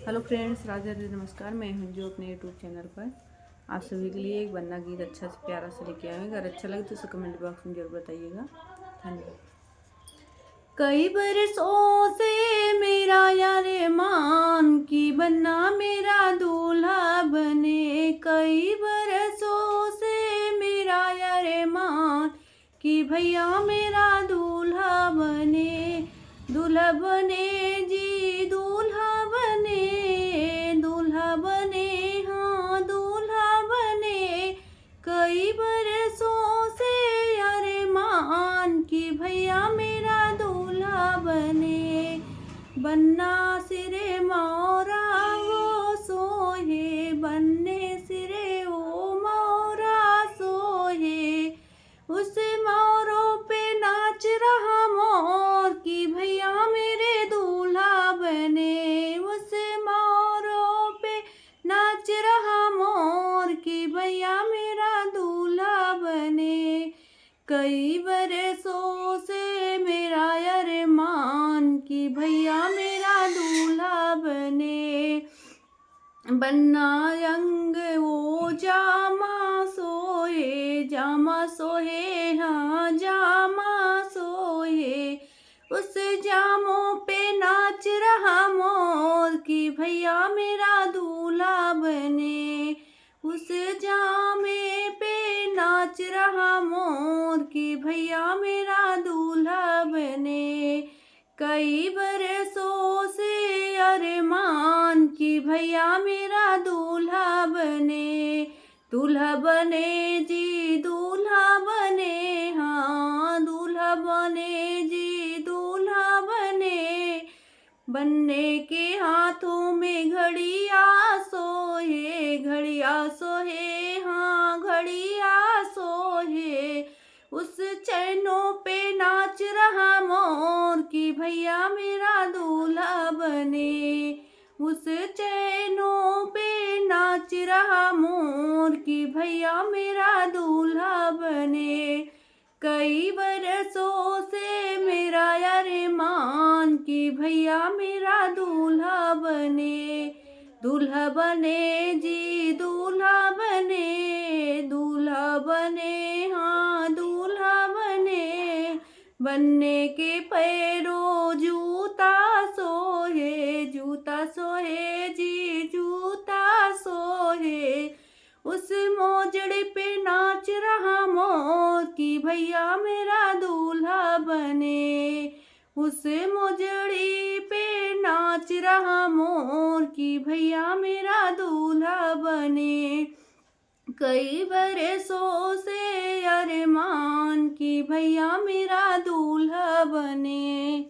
Hello friends, Radhe Radhe, नमस्कार। मैं हूं जो अपने यूट्यूब चैनल पर आप सभी के लिए एक वंदना गीत अच्छा से प्यारा से लेके आए हैं। अगर अच्छा लगे तो उसे कमेंट बॉक्स में जरूर बताइएगा। धन्यवाद। कई बरसों से मेरा यार मान की बनना मेरा दूल्हा बने। कई बरसों से मेरा यार मान कि भैया मेरा दूल्हा बने। दूल्हा बने जी, दूल्हा बने, दूल्हा बने, हाँ दूल्हा बने। कई बरसों से यार मान की भैया मेरा दूल्हा बने। बन्ना सिरे मोरा वो सोहे, बन्ने सिरे ओ मोरा सोहे। उस मोरों पे नाच रहा मोर कि भैया मेरे दूल्हा बने। उस मोरों पे नाच रहा मोर कि भैया मेरा दूल्हा बने। कई बरसों से मेरा अरमान कि भैया मेरा दूल्हा बने। बन्ना रंग वो जामा सोहे, जामा सोहे, हाँ जामा सोहे। उस जामों पे नाच रहा मोर कि भैया मेरा दूल्हा बने। उस जामे पे नाच रहा मोर कि भैया मेरा दूल्हा बने। कई बरसों से अरमान कि भैया मेरा दूल्हा बने। दूल्हा बने जी, दूल्हा बने, हाँ दूल्हा बने जी, दूल्हा बने। बनने के हाथों में घड़िया सोहे, घड़िया सोहे, हाँ घड़िया सोहे। उस चैनों पे नाच रहा मोर कि भैया मेरा दूल्हा बने। उस चैनों पे नाच रहा मोर कि भैया मेरा दूल्हा बने। कई बरसों से मेरा अरमान कि भैया मेरा दूल्हा बने। दूल्हा बने जी, दूल्हा बने, दूल्हा बने, हाँ दूल्हा बने। बनने के पैरों जूता सोहे, जूता सोहे जी, जूता सोहे। उस मोजड़े पे नाच रहा मोर कि भैया मेरा दूल्हा बने। उस मोजड़ी पे नाच रहा मोर कि भैया मेरा दूल्हा बने। कई बरसों से अरमान कि भैया मेरा दूल्हा बने।